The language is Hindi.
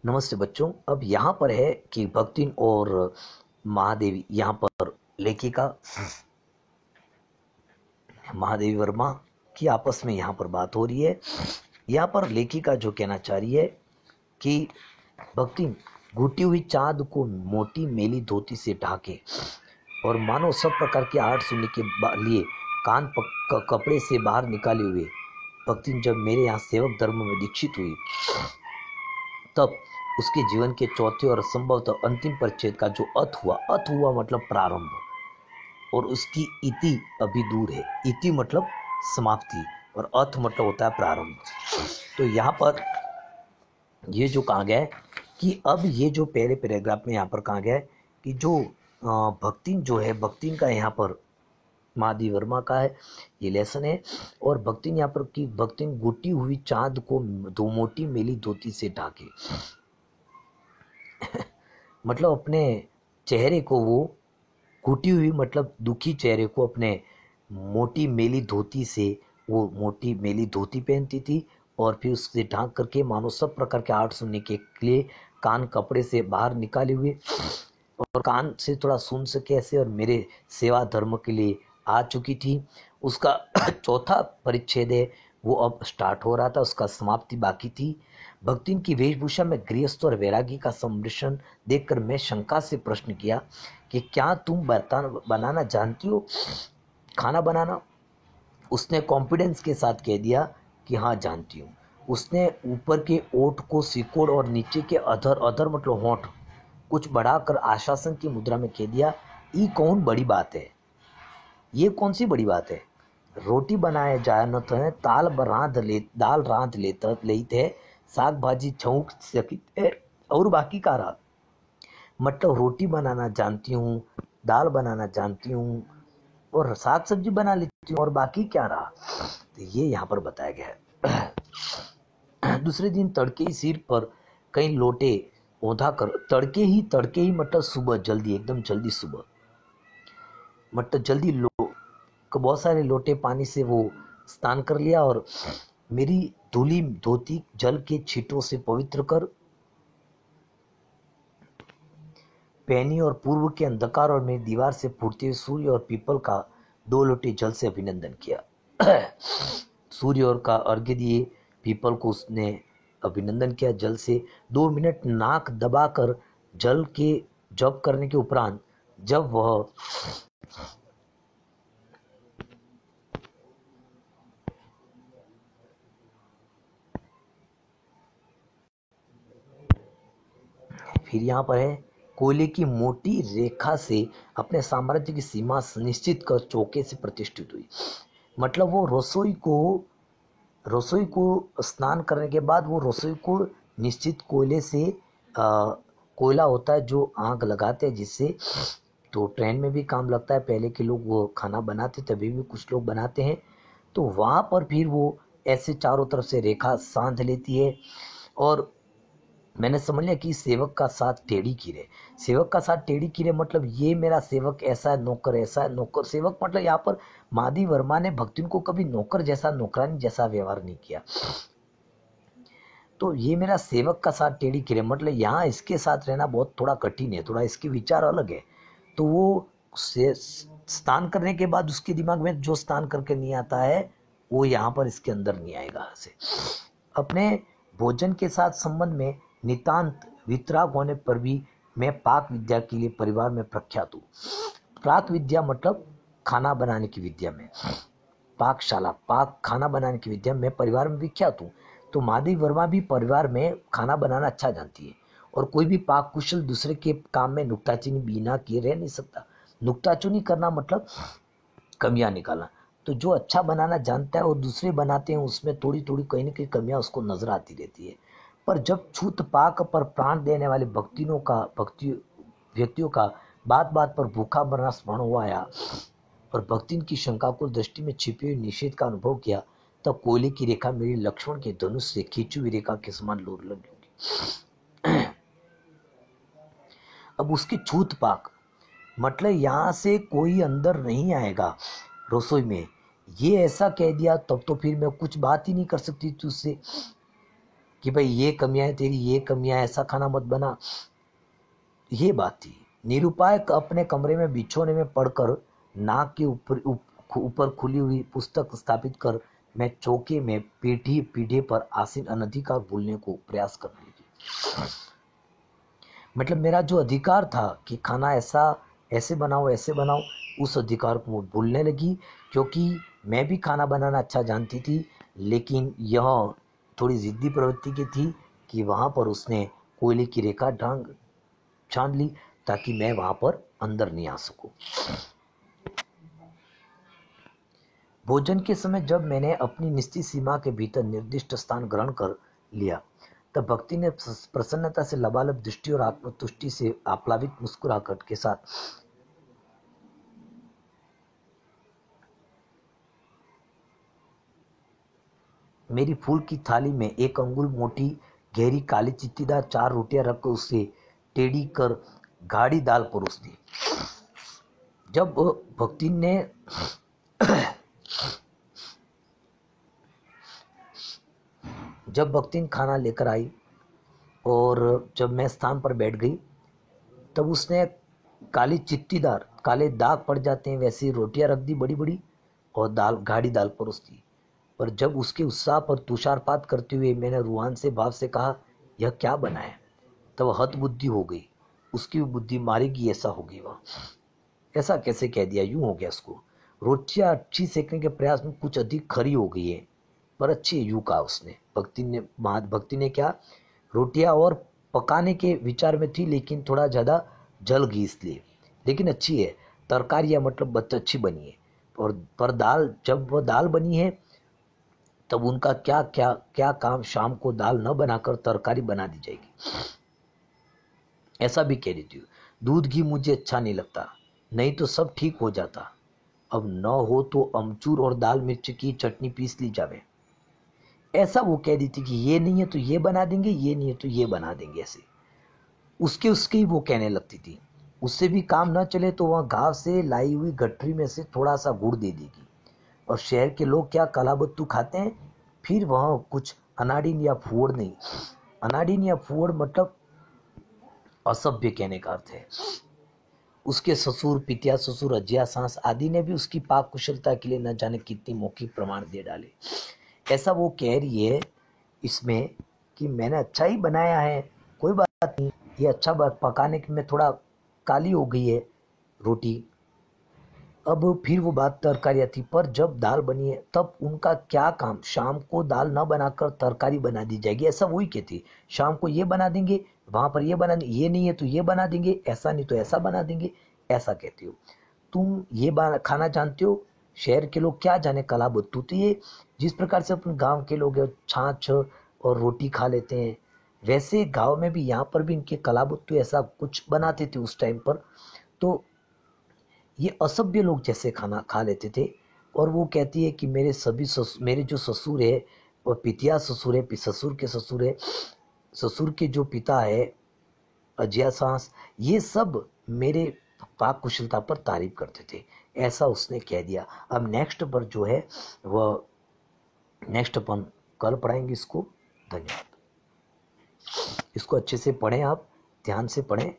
नमस्ते बच्चों। अब यहाँ पर है कि भक्तिन और महादेवी, यहाँ पर लेखिका महादेवी वर्मा की आपस में यहाँ पर बात हो रही है। यहाँ पर लेखिका जो कहना चाह रही है कि भक्तिन घुटी हुई चांद को मोटी मेली धोती से ढाके और मानो सब प्रकार के आर्ट सुनने के लिए कपड़े से बाहर निकाले हुए भक्तिन जब मेरे यहाँ सेवक धर्म में दीक्षित हुई, तब उसके जीवन के चौथे और संभवतः अंतिम परिच्छेद का जो अथ हुआ मतलब प्रारंभ, और उसकी इति अभी दूर है। इति मतलब समाप्ति और अथ मतलब होता है प्रारंभ। तो यहाँ पर ये जो कहा गया है कि अब ये जो पहले पैराग्राफ में यहाँ पर कहा गया है कि जो भक्तिन जो है, भक्तिन का यहाँ पर महादेवी वर्मा का है ये लेसन है। और भक्तिन यहाँ पर की भक्तिन गुटी हुई चांद को दो मोटी मेली धोती से ढाके मतलब अपने चेहरे को वो घुटी हुई मतलब दुखी चेहरे को अपने मोटी मेली धोती से, वो मोटी मेली धोती पहनती थी और फिर उससे ढांक करके मानो सब प्रकार के आर्ट सुनने के लिए कान कपड़े से बाहर निकाले हुए और कान से थोड़ा सुन सके ऐसे, और मेरे सेवा धर्म के लिए आ चुकी थी। उसका चौथा परिच्छेद है वो अब स्टार्ट हो रहा था, उसका समाप्ति बाकी थी। भक्तिन की वेशभूषा में गृहस्थ और वैरागी का सम्मिश्रण देखकर मैं शंका से प्रश्न किया कि क्या तुम बनाना जानती हो, खाना बनाना? उसने कॉन्फिडेंस के साथ कह दिया कि हाँ जानती हूँ। उसने ऊपर के ओठ को सिकोड़ और नीचे के अधर मतलब होंठ कुछ बढ़ाकर आश्वासन की मुद्रा में कह दिया, ये कौन बड़ी बात है, ये कौन सी बड़ी बात है। रोटी बनाए जाए न तो दाल रांध लेते साग भाजी छौंक सकते और बाकी का रहा। मतलब रोटी बनाना जानती हूँ, दाल बनाना जानती हूँ और साग सब्जी बना लेती हूँ और बाकी क्या रहा। तो ये यहाँ पर बताया गया है। दूसरे दिन तड़के ही सिर पर कई लोटे ओंधा कर, तड़के ही मतलब सुबह जल्दी, एकदम जल्दी सुबह मतलब जल्दी बहुत सारे लोटे पानी से वो स्नान कर लिया और मेरी धूली धोती जल के छींटों से पवित्र कर पहनी और पूर्व के अंधकार और मेरी दीवार से फूटते हुए सूर्य और पीपल का 2 लोटे जल से अभिनंदन किया। सूर्य और का अर्घ्य दिए, पीपल को उसने अभिनंदन किया जल से। 2 मिनट नाक दबाकर जल के जप करने के उपरांत जब वह फिर यहाँ पर है कोयले की मोटी रेखा से अपने साम्राज्य की सीमा निश्चित कर चौके से प्रतिष्ठित हुई। मतलब वो रसोई को स्नान करने के बाद वो रसोई को निश्चित कोयले से कोयला होता है जो आग लगाते हैं, जिससे तो ट्रेन में भी काम लगता है। पहले के लोग वो खाना बनाते, तभी भी कुछ लोग बनाते हैं। तो वहाँ पर फिर वो ऐसे चारों तरफ से रेखा साध लेती है और मैंने समझ लिया कि सेवक का साथ टेढ़ी कीरे। सेवक का साथ टेढ़ी कीरे मतलब ये मेरा सेवक ऐसा है, नौकर ऐसा है। नौकर सेवक मतलब यहाँ पर महादेवी वर्मा ने भक्तिन को कभी नौकर जैसा, नौकरानी जैसा व्यवहार नहीं किया। तो ये मेरा सेवक का साथ टेढ़ी कीरे मतलब यहाँ इसके साथ रहना बहुत थोड़ा कठिन है, थोड़ा इसके विचार अलग है। तो वो स्नान करने के बाद उसके दिमाग में जो स्नान करके नहीं आता है वो यहाँ पर इसके अंदर नहीं आएगा। से अपने भोजन के साथ संबंध में नितांत वितराग होने पर भी मैं पाक विद्या के लिए परिवार में प्रख्यात हूँ। पाक विद्या मतलब खाना बनाने की विद्या में, पाकशाला पाक खाना बनाने की विद्या में परिवार में विख्यात हूँ। तो महादेवी वर्मा भी परिवार में खाना बनाना अच्छा जानती है और कोई भी पाक कुशल दूसरे के काम में नुक्ताचीनी बिना किए रह नहीं सकता। नुक्ताचीनी करना मतलब कमियां निकालना। तो जो अच्छा बनाना जानता है और दूसरे बनाते हैं उसमें थोड़ी थोड़ी कहीं ना कहीं कमियां उसको नजर आती रहती है। पर जब छूत पाक पर प्राण देने वाले व्यक्तियों का बात बात पर भूखा मरना स्मरण हुआ आया और भक्तिन की शंका को दृष्टि में छिपी हुई निषेध का अनुभव किया, तब कोयले की रेखा मेरी लक्ष्मण के धनुष से खींची हुई रेखा के समान लोर लगी। अब उसकी छूत पाक मतलब यहाँ से कोई अंदर नहीं आएगा रसोई में, ये ऐसा कह दिया तब तो फिर मैं कुछ बात ही नहीं कर सकती थी उससे। कि भाई ये कमियां है तेरी, ये कमियां है, ऐसा खाना मत बना। ये बात थी। निरुपाय अपने कमरे में बिछोने में पड़कर नाक के ऊपर खुली हुई पुस्तक स्थापित कर मैं चौके में पीढ़ी पीढ़े पर आसीन अनधिकार भूलने को प्रयास करने लगी। मतलब मेरा जो अधिकार था कि खाना ऐसा ऐसे बनाओ, उस अधिकार को वो भूलने लगी, क्योंकि मैं भी खाना बनाना अच्छा जानती थी, लेकिन यह थोड़ी जिद्दी प्रवृत्ति की थी कि वहाँ पर उसने कोयले की रेखा छान ली ताकि मैं वहाँ पर अंदर नहीं आ सकूं। भोजन के समय जब मैंने अपनी निश्चित सीमा के भीतर निर्दिष्ट स्थान ग्रहण कर लिया, तब भक्ति ने प्रसन्नता से लबालब दृष्टि और आत्मतुष्टि से आप्लावित मुस्कुराहट के साथ मेरी फूल की थाली में 1 अंगुल मोटी गहरी काली चित्तीदार 4 रोटियां रखकर उसे टेढ़ी कर गाढ़ी दाल परोस दी। जब भक्ति ने जब भक्तिन खाना लेकर आई और जब मैं स्थान पर बैठ गई, तब उसने काली चित्तीदार, काले दाग पड़ जाते हैं वैसी रोटियां रख दी बड़ी बड़ी, और दाल, गाढ़ी दाल परोस दी। पर जब उसके उत्साह पर तुषारपात करते हुए मैंने रूहान से भाव से कहा, यह क्या बना है, तब हत बुद्धि हो गई। उसकी बुद्धि मारेगी ऐसा हो गई। वह ऐसा कैसे कह दिया, यूं हो गया उसको। रोटियां अच्छी सेकने के प्रयास में कुछ अधिक खरी हो गई है, पर अच्छी है, यूं कहा उसने। भक्ति ने क्या, रोटियां और पकाने के विचार में थी, लेकिन थोड़ा ज़्यादा जल गई इसलिए, लेकिन अच्छी है। तरकारियाँ मतलब अच्छी बनी है। और पर दाल, जब वह दाल बनी है तब उनका क्या क्या क्या काम, शाम को दाल न बनाकर तरकारी बना दी जाएगी, ऐसा भी कह देती हूँ। दूध घी मुझे अच्छा नहीं लगता, नहीं तो सब ठीक हो जाता। अब न हो तो अमचूर और दाल मिर्च की चटनी पीस ली जावे, ऐसा वो कह दी थी कि ये नहीं है तो ये बना देंगे, ये नहीं है तो ये बना देंगे। ऐसे उसके उसके ही वो कहने लगती थी। उससे भी काम न चले तो वह गांव से लाई हुई गठरी में से थोड़ा सा गुड़ दे देगी। और शहर के लोग क्या कलाबत्तू खाते हैं, फिर वह कुछ अनाड़ीन या फुअड़ नहीं। अनाड़ीन या फुअड़ मतलब असभ्य कहने का अर्थ है। उसके ससुर, पितिया ससुर, अज्जिया सास आदि ने भी उसकी पाक कुशलता के लिए न जाने कितनी मौखिक प्रमाण दे डाले। ऐसा वो कह रही है इसमें कि मैंने अच्छा ही बनाया है, कोई बात नहीं, ये अच्छा बात पकाने में थोड़ा काली हो गई है रोटी। अब फिर वो बात तरकारी थी, पर जब दाल बनी है तब उनका क्या काम, शाम को दाल न बनाकर तरकारी बना दी जाएगी, ऐसा वही कहती। शाम को ये बना देंगे, वहां पर ये बना देंगे, ये नहीं है तो ये बना देंगे, ऐसा नहीं तो ऐसा बना देंगे, ऐसा कहती हो। तुम ये खाना जानते हो, शहर के लोग क्या जाने कला बत्तू। तो ये जिस प्रकार से अपन गाँव के लोग छाछ और रोटी खा लेते हैं, वैसे गाँव में भी, यहाँ पर भी इनके कला बत्तू ऐसा कुछ बनाते थे उस टाइम पर। तो ये असभ्य लोग जैसे खाना खा लेते थे। और वो कहती है कि मेरे जो ससुर है, और पितिया ससुर है, ससुर के ससुर है, ससुर के जो पिता है अजिया सास, ये सब मेरे पाक कुशलता पर तारीफ करते थे, ऐसा उसने कह दिया। अब नेक्स्ट पर जो है वह नेक्स्ट अपन कल पढ़ाएंगे इसको। धन्यवाद। इसको अच्छे से पढ़ें, आप ध्यान से पढ़ें।